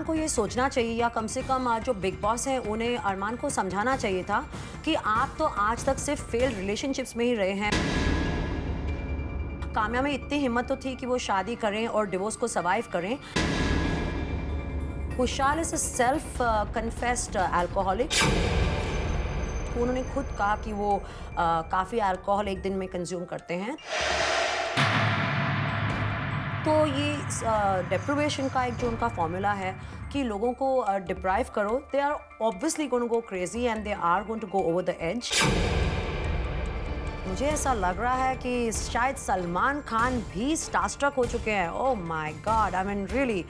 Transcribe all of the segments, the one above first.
को ये सोचना चाहिए या कम से कम जो बिग बॉस हैं उन्हें अरमान को समझाना चाहिए था कि आप तो आज तक सिर्फ फेल्ड रिलेशनशिप्स में ही रहे हैं। काम्या में इतनी हिम्मत तो थी कि वो शादी करें और डिवोर्स को सर्वाइव करें। Kushal is a self confessed alcoholic. उन्होंने खुद कहा कि वो काफ़ी अल्कोहल एक दिन में कंज्यूम करते हैं। तो ये डिप्रिवेशन का एक जो उनका फॉर्मूला है कि लोगों को डिप्राइव करो, they are obviously going to go crazy and they are going to go over the edge. मुझे ऐसा लग रहा है कि शायद सलमान खान भी स्टारस्ट्रक हो चुके हैं। Oh my God, I mean really.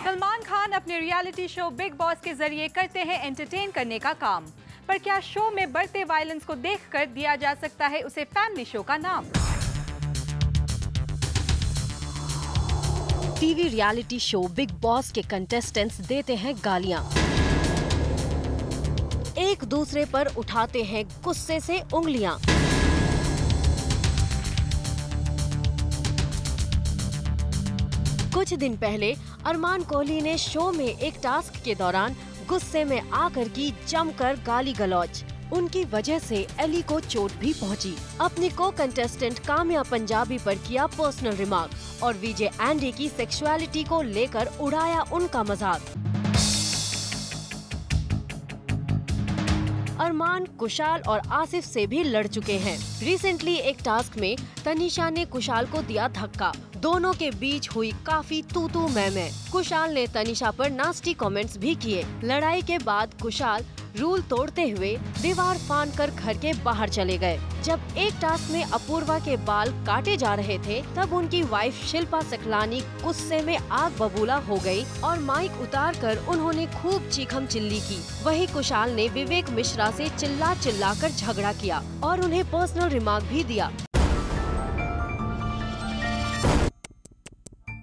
Salman Khan अपने रियलिटी शो बिग बॉस के जरिए करते हैं एंटरटेन करने का काम, पर क्या शो में बढ़ते वायलेंस को देखकर दिया जा सकता है उसे फैमिली शो का नाम? TV reality show big boss के कंटेस्टेंट्स देते हैं गालियां, एक दूसरे पर उठाते हैं गुस्से से उंगलियां। कुछ दिन पहले अरमान कोहली ने शो में एक टास्क के दौरान गुस्से में आकर की जमकर गाली गलौज। उनकी वजह से एली को चोट भी पहुंची। अपनी को कंटेस्टेंट काम्या पंजाबी पर किया पर्सनल रिमार्क और वीजे एंडी की सेक्सुअलिटी को लेकर उड़ाया उनका मजाक। अरमान कुशाल और आसिफ से भी लड़ चुके हैं। रिसेंटली एक टास्क में तनीषा ने कुशाल को दिया धक्का। दोनों के बीच हुई काफी तू मैं। कुशाल ने तनीषा पर नास्टी कमेंट्स भी किए। लड़ाई के बाद कुशाल रूल तोड़ते हुए दीवार फांदकर घर के बाहर चले गए। जब एक टास्क में अपूर्वा के बाल काटे जा रहे थे, तब उनकी वाइफ शिल्पा सकलानी गुस्से में आग बबूला हो गई और माइक उतारकर उन्होंने खूब चीखम चिल्ली की। वहीं कुशाल ने विवेक मिश्रा से चिल्ला कर झगड़ा किया और उन्हें पर्सनल रिमार्क भी दिया।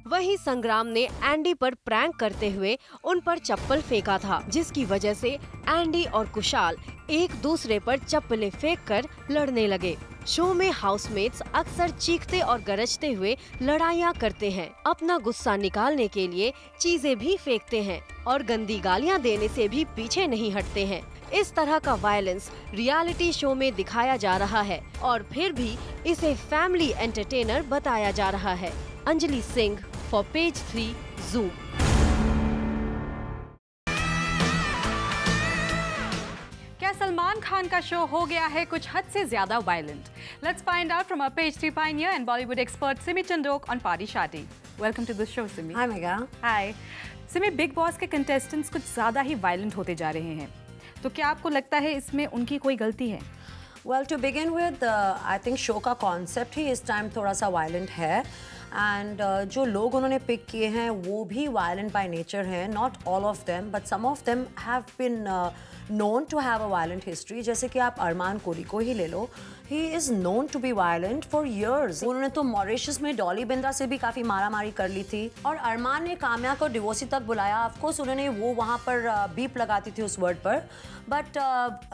वहीं संग्राम ने एंडी पर प्रैंक करते हुए उन पर चप्पल फेंका था, जिसकी वजह से एंडी और कुशाल एक दूसरे पर चप्पलें फेंककर लड़ने लगे। शो में हाउसमेट्स अक्सर चीखते और गरजते हुए लड़ाइयाँ करते हैं। अपना गुस्सा निकालने के लिए चीजें भी फेंकते हैं और गंदी गालियाँ देने से भी पीछे नहीं हटते हैं। इस तरह का वायलेंस रियलिटी शो में दिखाया जा रहा है और फिर भी इसे फैमिली एंटरटेनर बताया जा रहा है। Anjali Singh for page 3 Zoom। क्या सलमान खान का शो हो गया है कुछ हद से ज्यादा violent? Let's find out from our page 3 pioneer and Bollywood expert Simi Chandok on Party Shadi. Welcome to the show, Simi. Hi, Mega. Hi. Simi, big boss के कंटेस्टेंट्स कुछ ज्यादा ही वायलेंट होते जा रहे हैं, तो क्या आपको लगता है इसमें उनकी कोई गलती है? Well, to begin with, I think show का कॉन्सेप्ट ही इस टाइम थोड़ा सा वायलेंट है एंड जो लोग उन्होंने पिक किए हैं वो भी वायलेंट बाय नेचर हैं। Not all of them but some of them have been known to have a violent history. जैसे कि आप अरमान कोहली को ही ले लो, he is known to be violent for years. उन्होंने तो मॉरिशस में डॉली बिंद्रा से भी काफ़ी मारामारी कर ली थी और अरमान ने काम्या को डिवोर्सी तक बुलाया। ऑफकोर्स उन्होंने वो वहाँ पर बीप लगाती थी उस वर्ड पर, but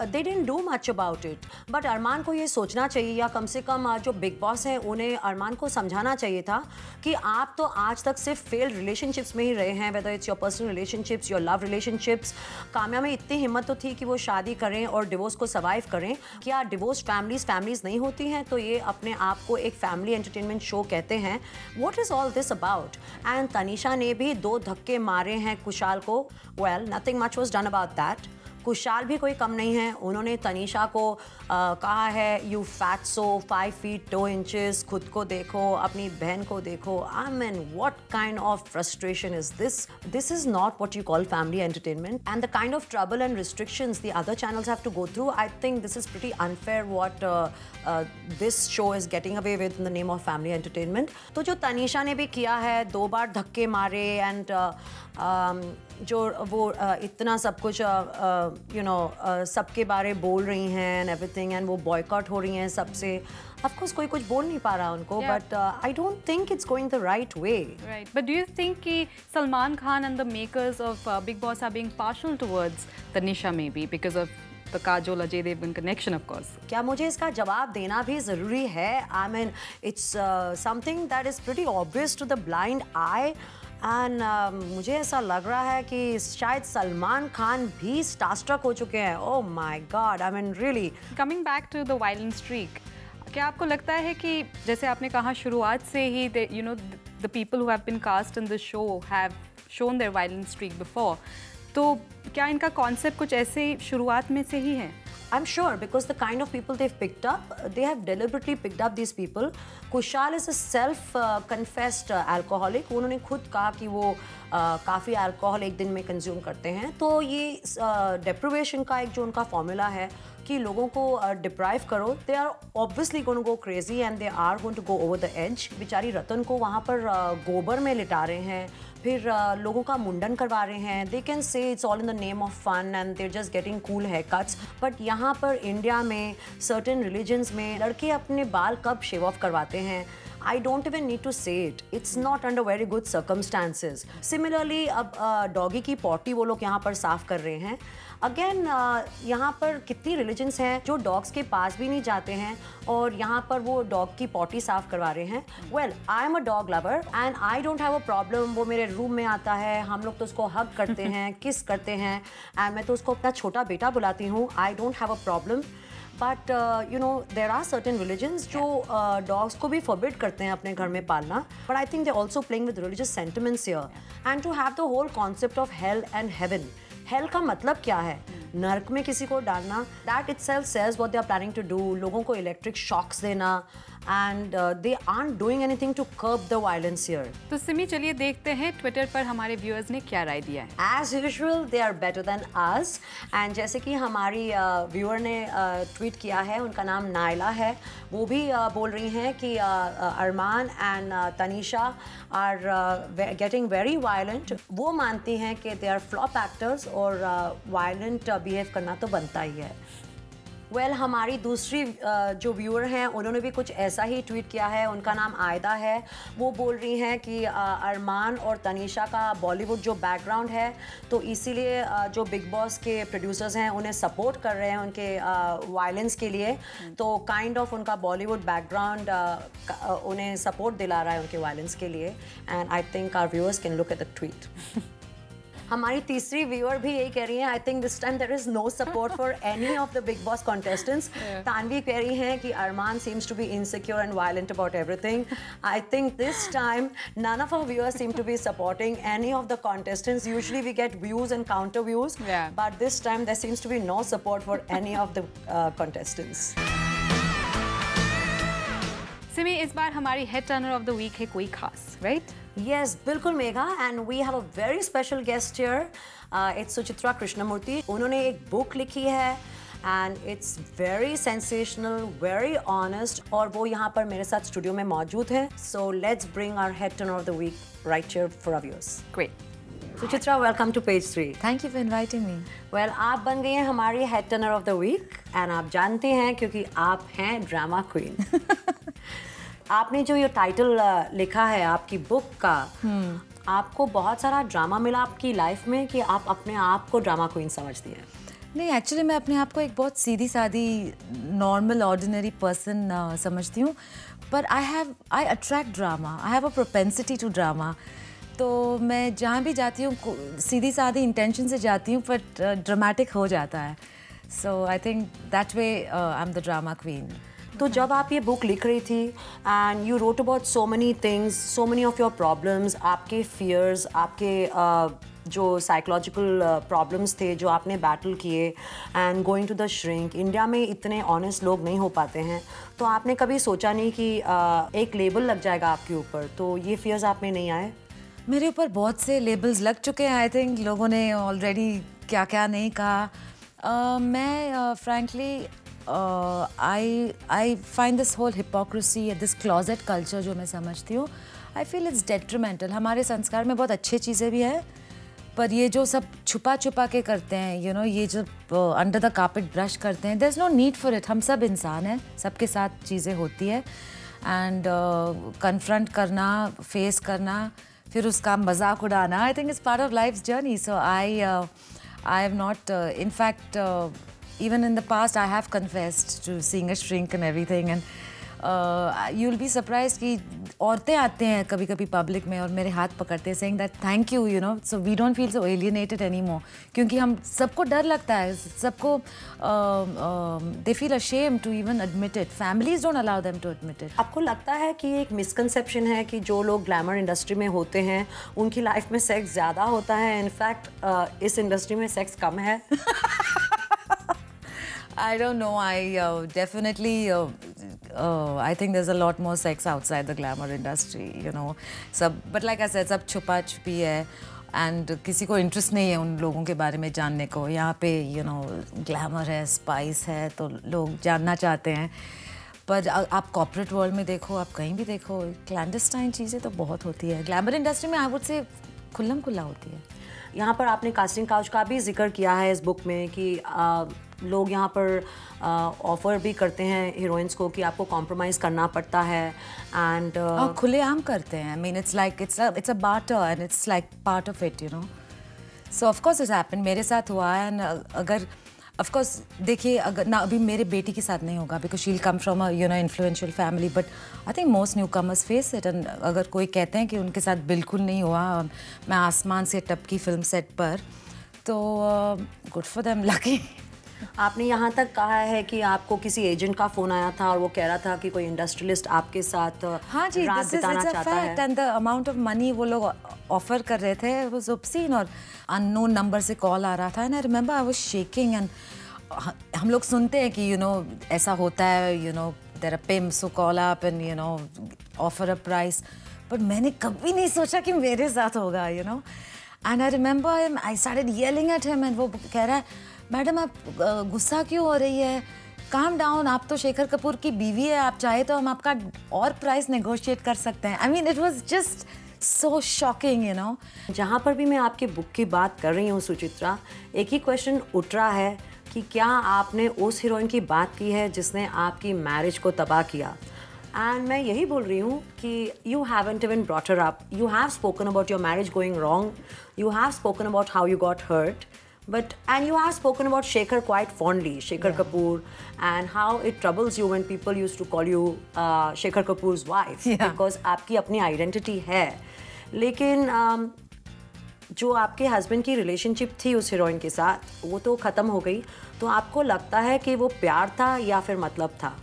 they didn't do much about it. But Arman को ये सोचना चाहिए या कम से कम जो बिग बॉस हैं उन्हें अरमान को समझाना चाहिए था कि आप तो आज तक सिर्फ फेल्ड रिलेशनशिप्स में ही रहे हैं, whether it's your personal relationships, your love relationships. Kamya में इतनी हिम्मत तो थी कि वो शादी करें और डिवोर्स को सर्वाइव करें। क्या डिवोर्स फैमिलीज नहीं होती हैं? तो ये अपने आप को एक फैमिली एंटरटेनमेंट शो कहते हैं। What is all this about? And Tanisha ने भी 2 धक्के मारे हैं कुशाल को। Well, nothing much was done about that. Kushal भी कोई कम नहीं है। उन्होंने तनीषा को कहा है you fat so 5 feet 2 inches, खुद को देखो, अपनी बहन को देखो। I mean what kind of frustration is this? This is not what you call family entertainment and the kind of trouble and restrictions the other channels have to go through. I think this is pretty unfair what this show is getting away with in the name of family entertainment. तो जो तनीषा ने भी किया है, 2 बार धक्के मारे and जो वो इतना सब कुछ सबके बारे बोल रही हैं एंड एवरीथिंग, एंड वो बॉयकॉट हो रही हैं सबसे। ऑफकोर्स कोई कुछ बोल नहीं पा रहा उनको, but I don't think it's going the right way. Right, but do you think कि Salman Khan and the makers of Bigg Boss are being partial towards Tanisha may be because of the Kajol Ajay Devgan connection, of course. क्या मुझे इसका जवाब देना भी ज़रूरी है? I mean, it's something that is pretty obvious to the blind eye. And मुझे ऐसा लग रहा है कि शायद सलमान खान भी स्टारस्ट्रक हो चुके हैं. Oh my God, I mean really. Coming back to the violent streak, क्या आपको लगता है कि जैसे आपने कहा शुरुआत से ही the people who have been cast in the show have shown their violent streak before, तो क्या इनका कॉन्सेप्ट कुछ ऐसे शुरुआत में से ही है? I'm sure because the kind of people they've picked up, they have deliberately picked up these people. Kushal is a self-confessed alcoholic. उन्होंने खुद कहा कि वो काफ़ी अल्कोहल एक दिन में कंज्यूम करते हैं. तो ये deprivation का एक जो उनका फॉर्मूला है कि लोगों को डिप्राइव करो, they are obviously going to go crazy and they are going to go over the edge. बेचारी रतन को वहाँ पर गोबर में लिटा रहे हैं, फिर लोगों का मुंडन करवा रहे हैं. They can say it's all in the name of fun and they're just getting cool haircuts. But यहाँ पर इंडिया में certain religions में लड़के अपने बाल कब शेव ऑफ करवाते हैं? I don't even need to say it. It's not under very good circumstances. Similarly, अब डॉगी की पॉटी वो लोग यहाँ पर साफ कर रहे हैं. अगेन यहाँ पर कितनी रिलीजन्स हैं जो डॉग्स के पास भी नहीं जाते हैं और यहाँ पर वो डॉग की पॉटी साफ करवा रहे हैं. Well, I am a dog lover and I don't have a problem. वो मेरे रूम में आता है, हम लोग तो उसको हग करते हैं, किस करते हैं, एंड मैं तो उसको अपना छोटा बेटा बुलाती हूँ. I don't have a problem. But there are certain religions जो डॉग्स को भी forbid करते हैं अपने घर में पालना. But I think they're also playing with religious sentiments here. And to have the whole concept of hell and heaven. Hell का मतलब क्या है? नर्क में किसी को डालना. That itself says what they are planning to do. लोगों को electric shocks देना. And they aren't doing anything to curb the violence here. तो सिमी चलिए देखते हैं ट्विटर पर हमारे व्यूअर्स ने क्या राय दिया है. As usual, they are better than us. And जैसे कि हमारी व्यूअर ने ट्वीट किया है, उनका नाम नायला है, वो भी बोल रही हैं कि Arman and Tanisha are getting very violent. वो मानती हैं कि they are flop actors और violent behave करना तो बनता ही है. वेल, हमारी दूसरी जो व्यूअर हैं उन्होंने भी कुछ ऐसा ही ट्वीट किया है. उनका नाम आयदा है. वो बोल रही हैं कि अरमान और तनीषा का बॉलीवुड जो बैकग्राउंड है, तो इसीलिए जो बिग बॉस के प्रोड्यूसर्स हैं उन्हें सपोर्ट कर रहे हैं उनके वायलेंस के लिए. तो काइंड ऑफ उनका बॉलीवुड बैकग्राउंड उन्हें सपोर्ट दिला रहा है उनके वायलेंस के लिए. And I think our viewers can look at the tweet. हमारी तीसरी व्यूअर भी यही कह रही है. I think this time there is no support for any of the Bigg Boss contestants. Tanvi कह रही हैं कि Arman seems to be insecure and violent about everything. I think this time none of our viewers seem to be supporting any of the contestants. Usually we get views and counter views, but this time there seems to be no support for any of the contestants. Simi, इस बार हमारी head turner of the week है कोई खास, right? Yes, बिल्कुल Megha. And we have a very special guest here. It's Suchitra Krishnamurthy. उन्होंने एक book लिखी है and it's very sensational, very honest. और वो यहाँ पर मेरे साथ स्टूडियो में मौजूद है. So let's bring our head turner of the week right here for our viewers. Great. Suchitra, welcome to Page 3. Thank you for inviting me. Well, आप बन गई हैं हमारी head turner of the week and आप जानते हैं क्योंकि आप हैं ड्रामा क्वीन. आपने जो ये टाइटल लिखा है आपकी बुक का, आपको बहुत सारा ड्रामा मिला आपकी लाइफ में कि आप अपने आप को ड्रामा क्वीन समझती हैं? नहीं, एक्चुअली मैं अपने आप को एक बहुत सीधी सादी नॉर्मल ऑर्डिनरी पर्सन समझती हूँ. पर I attract drama. I have a propensity to drama. तो मैं जहाँ भी जाती हूँ सीधी सादी इंटेंशन से जाती हूँ, बट ड्रामेटिक हो जाता है. So I think that way I am the drama queen. तो जब आप ये बुक लिख रही थी and you wrote about so many things, so many of your problems, आपके फियर्स, आपके जो साइकोलॉजिकल प्रॉब्लम्स थे जो आपने बैटल किए and going to the shrink. India में इतने ऑनेस्ट लोग नहीं हो पाते हैं, तो आपने कभी सोचा नहीं कि एक लेबल लग जाएगा आपके ऊपर? तो ये फियर्स आप में नहीं आए? मेरे ऊपर बहुत से लेबल्स लग चुके हैं. आई थिंक लोगों ने ऑलरेडी क्या क्या नहीं कहा. मैं frankly I find this whole hypocrisy, this closet culture जो मैं समझती हूँ, I feel it's detrimental. हमारे संस्कार में बहुत अच्छी चीज़ें भी हैं, पर ये जो सब छुपा छुपा के करते हैं, you know, ये जो अंडर द कार्पेट ब्रश करते हैं, there's no need for it. हम सब इंसान हैं, सबके साथ चीज़ें होती है, एंड कन्फ्रंट करना, फेस करना, फिर उसका मजाक उड़ाना, I think it's part of life's journey. So I have not, in fact, even in the past, I have confessed to seeing a shrink and everything, and you'll be surprised कि औरतें आते हैं कभी-कभी पब्लिक में और मेरे हाथ पकड़ते हैं saying that thank you, you know, so we don't feel so alienated anymore. क्योंकि हम सबको डर लगता है, सबको they feel ashamed to even admit it. Families don't allow them to admit it. आपको लगता है कि एक मिसकंसेप्शन है कि जो लोग ग्लैमर इंडस्ट्री में होते हैं उनकी लाइफ में सेक्स ज़्यादा होता है, इनफैक्ट इस इंडस्ट्री में सेक्स कम है? I don't know. I definitely. I think there's a lot more sex outside the glamour industry. You know, but like I said, सब छुपा छुपी है, and किसी को interest नहीं है उन लोगों के बारे में जानने को. यहाँ पे you know glamour है, spice है, तो लोग जानना चाहते हैं. पर आप corporate world में देखो, आप कहीं भी देखो, clandestine चीज़ें तो बहुत होती है. Glamour industry में I would say खुल्लम खुल्ला होती है. यहाँ पर आपने कास्टिंग काउच का भी जिक्र किया है इस बुक में कि लोग यहाँ पर ऑफ़र भी करते हैं हीरोइंस को कि आपको कॉम्प्रोमाइज़ करना पड़ता है एंड खुलेआम करते हैं. I mean it's like it's a barter and it's like part of it, you know. So of course it's happened. मेरे साथ हुआ है, and अगर of course देखिए अगर ना अभी मेरे बेटी के साथ नहीं होगा because she'll come from a you know influential family, but I think most newcomers face it. And अगर कोई कहते हैं कि उनके साथ बिल्कुल नहीं हुआ, मैं आसमान से टपकी फिल्म सेट पर, तो good for them, lucky. आपने यहाँ तक कहा है कि आपको किसी एजेंट का फ़ोन आया था और वो कह रहा था कि कोई इंडस्ट्रियलिस्ट आपके साथ हाँ जी, रात बिताना चाहता है. And the amount of money वो लोग ऑफर कर रहे थे वाज ऑब्सीन, और अननोन नंबर से कॉल आ रहा था. And I remember I was shaking, and हम लोग सुनते हैं कि यू नो ऐसा होता है, you know there are pimps who call up and you know offer a price, but मैंने कभी नहीं सोचा कि मेरे साथ होगा, you know. And I remember I started yelling at him, and वो कह रहा है मैडम आप गुस्सा क्यों हो रही है, काम डाउन, आप तो शेखर कपूर की बीवी है, आप चाहे तो हम आपका और प्राइस नेगोशिएट कर सकते हैं. I mean it was just so shocking, you know. जहाँ पर भी मैं आपके बुक की बात कर रही हूँ सुचित्रा, एक ही क्वेश्चन उठ रहा है कि क्या आपने उस हीरोइन की बात की है जिसने आपकी मैरिज को तबाह किया. एंड मैं यही बोल रही हूँ कि you haven't even brought her up, you have spoken about your marriage going wrong, you have spoken about how you got hurt. And you have spoken about Shekhar quite fondly, Shekhar Kapoor, and how it troubles you when people used to call you Shekhar Kapoor's wife, because आपकी अपनी identity है. लेकिन जो आपके husband की relationship थी उस heroine के साथ, वो तो ख़त्म हो गई. तो आपको लगता है कि वो प्यार था या फिर मतलब था?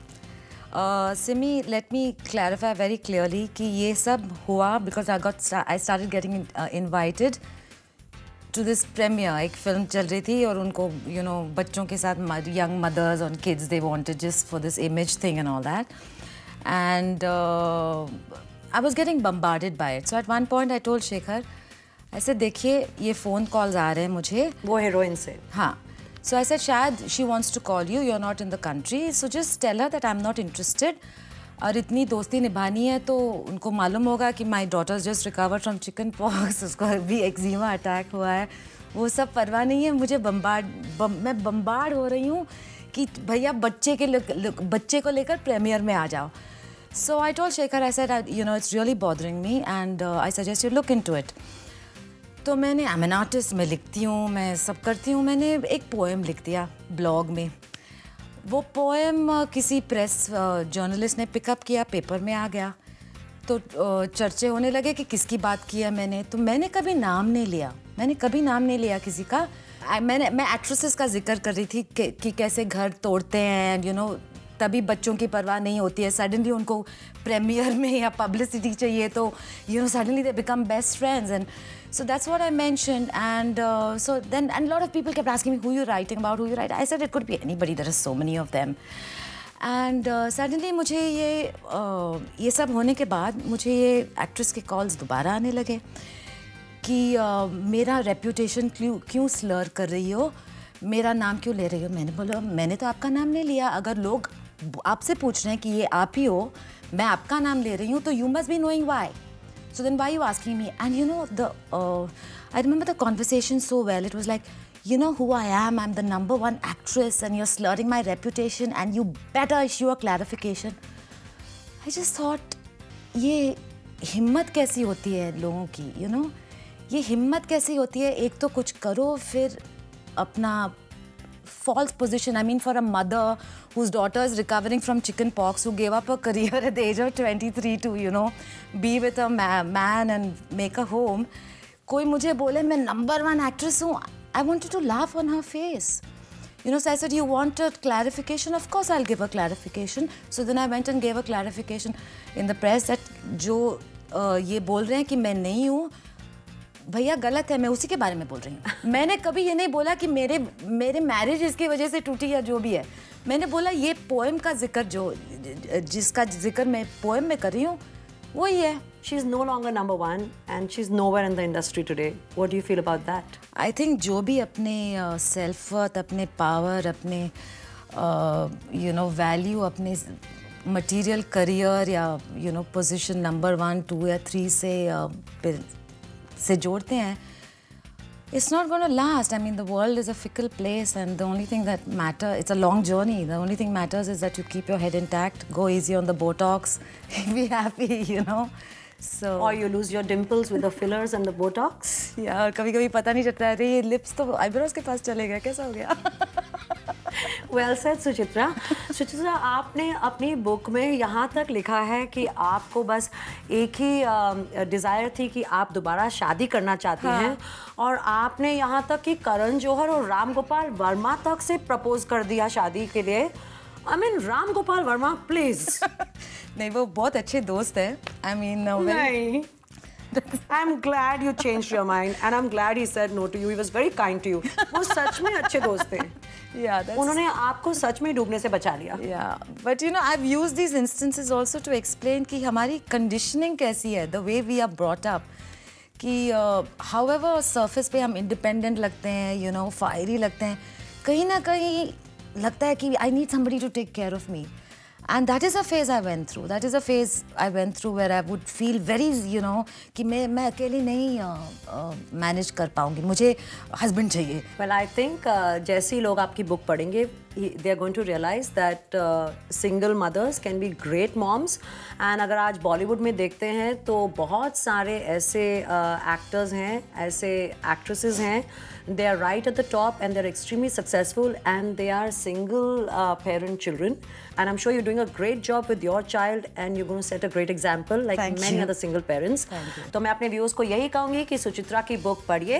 Simi, let me clarify very clearly कि ये सब हुआ because I started getting invited to this premiere. एक फिल्म चल रही थी और उनको you know बच्चों के साथ young mothers and kids they wanted just for this image thing and all that, and I was getting bombarded by it. So at one point I told Shekhar, ऐसे देखिए ये फ़ोन कॉल्स आ रहे हैं मुझे वो हीरोइन से. हाँ. So I said शायद she wants to call you, you're not in the country, so just tell her that I'm not interested. और इतनी दोस्ती निभानी है तो उनको मालूम होगा कि my daughters just recover from chicken pox, उसको भी एक्जिमा अटैक हुआ है, वो सब परवाह नहीं है. मुझे मैं बम्बार्ड हो रही हूँ कि भैया बच्चे को लेकर प्रीमियर में आ जाओ. So I told Shekhar, I said you know it's really bothering me and I suggest you look into it. तो मैंने, आई एम एन आर्टिस्ट, मैं लिखती हूँ, मैं सब करती हूँ, मैंने एक पोएम लिख दिया ब्लॉग में. वो पोएम किसी प्रेस जर्नलिस्ट ने पिकअप किया, पेपर में आ गया, तो चर्चे होने लगे कि किसकी बात की है मैंने. तो मैंने कभी नाम नहीं लिया किसी का. मैं एक्ट्रेसेस का जिक्र कर रही थी कि कैसे घर तोड़ते हैं, यू नो, तभी बच्चों की परवाह नहीं होती है. सडनली उनको प्रीमियर में या पब्लिसिटी चाहिए तो you know suddenly they become best friends. And so that's what I mentioned, and so then and a lot of people kept asking me who you're writing about, who you write. I said it could be anybody, there are so many of them. And suddenly मुझे ये सब होने के बाद मुझे ये actress के calls दोबारा आने लगे कि मेरा रेपुटेशन क्यों स्लर कर रही हो, मेरा नाम क्यों ले रही हो. मैंने बोला मैंने तो आपका नाम नहीं लिया. अगर लोग आपसे पूछ रहे हैं कि ये आप ही हो, मैं आपका नाम ले रही हूँ, तो you must be knowing why. So then why are you asking me? And you know, I remember the conversation so well. It was like, you know who I am, I'm the #1 actress and you're slurring my reputation and you better issue a clarification. I just thought, ये हिम्मत कैसी होती है लोगों की, you know? ये हिम्मत कैसी होती है, एक तो कुछ करो फिर अपना false position. I mean, for a mother whose daughter is recovering from chicken pox, who gave up her career at the age of 23 to, you know, be with a man and make a home. कोई मुझे बोले मैं number 1 actress हूँ, I wanted to laugh on her face. You know, so I said, you want a clarification? Of course, I'll give a clarification. So then I went and gave a clarification in the press that जो ये बोल रहे हैं कि मैं नहीं हूँ, भैया गलत है, मैं उसी के बारे में बोल रही हूँ. मैंने कभी ये नहीं बोला कि मेरे मैरिज इसकी वजह से टूटी या जो भी है. मैंने बोला ये पोएम का जिक्र जिसका जिक्र मैं पोएम में कर रही हूँ वही है. She is no longer number 1 and she's nowhere in the industry today. What do you feel about that? I think जो भी अपने self worth, अपने power, अपने you know value, अपने material career या you know position number 1, 2 या 3 से जोड़ते हैं, it's not going to last. I mean, the world is a fickle place, and the only thing that matters, it's a long journey. The only thing matters is that you keep your head intact, go easy on the Botox, be happy, you know. So. Or you lose your dimples with the fillers and the Botox. Yeah, कभी-कभी पता नहीं चलता है, ये lips तो eyebrows के पास चले गए, कैसा हो गया? Well said, Suchitra. सुचित्रा, आपने अपनी बुक में यहाँ तक लिखा है कि आपको बस एक ही डिज़ायर थी कि आप दोबारा शादी करना चाहती हैं, और आपने यहाँ तक कि करण जौहर और राम गोपाल वर्मा तक से प्रपोज कर दिया शादी के लिए. I mean, Ram Gopal Verma, please. नहीं, वो बहुत अच्छे दोस्त हैं. I mean, नहीं. I'm glad you changed your mind, and I'm glad he said no to you. He was very kind to you. वो सच में अच्छे दोस्त थे. Yeah, that's... उन्होंने आपको सच में डूबने से बचा लिया. Yeah, but you know, I've used these instances also to explain कि हमारी conditioning कैसी है, the way we are brought up. कि however surface पे हम independent लगते हैं, you know, fiery लगते हैं, कहीं ना कहीं लगता है कि I need somebody to take care of me. And that is a phase I went through. That is a phase I went through where I would feel very, you know, कि मैं अकेली नहीं manage कर पाऊँगी. मुझे husband चाहिए. Well, I think जैसे ही लोग आपकी book पढ़ेंगे, they are going to realize that single mothers can be great moms. And अगर आज Bollywood में देखते हैं तो बहुत सारे ऐसे actors हैं, ऐसे actresses हैं. They are right at the top and they're extremely successful, and they are single parent children. And I'm sure you're doing a great job with your child, and you're going to set a great example like many other single parents. तो मैं अपने viewers को यही कहूँगी कि सुचित्रा की book पढ़िए,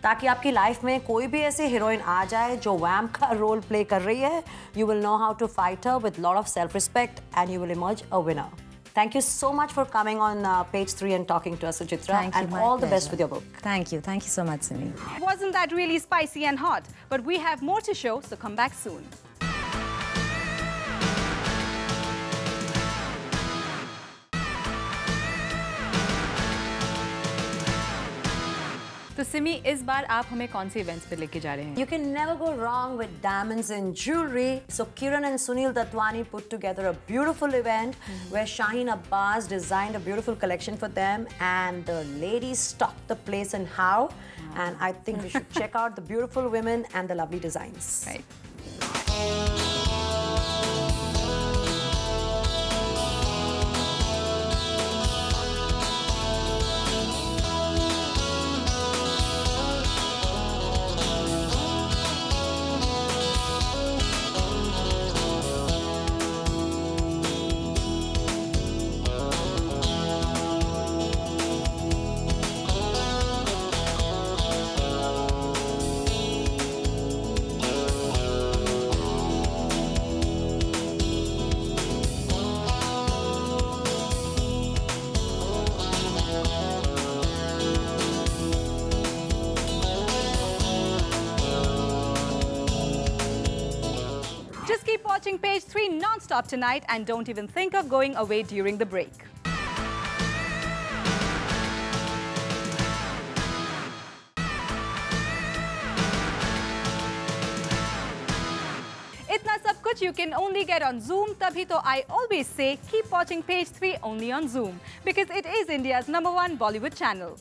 ताकि आपकी लाइफ में कोई भी ऐसी हीरोइन आ जाए जो वैम्प का रोल प्ले कर रही है, you will know how to fight her with a lot of self-respect, and you will emerge a winner. Thank you so much for coming on Page 3 and talking to us, Suchitra. Thank you, and all the best with your book. Thank you so much, Simi. Wasn't that really spicy and hot? But we have more to show, so come back soon. तो सिमी, इस बार आप हमें कौन से events पे लेके जा रहे हैं? You can never go wrong with diamonds and jewelry. So Kiran and Sunil Datwani put together a beautiful event where Shaheen Abbas designed a beautiful collection for them, and the ladies stocked the place and how. And I think we should check out the beautiful women and the lovely designs. Right. Just keep watching Page 3 non-stop tonight, and don't even think of going away during the break. Itna sab kuch you can only get on Zoom. Tabhi to I always say keep watching Page 3 only on Zoom, because it is India's #1 Bollywood channel.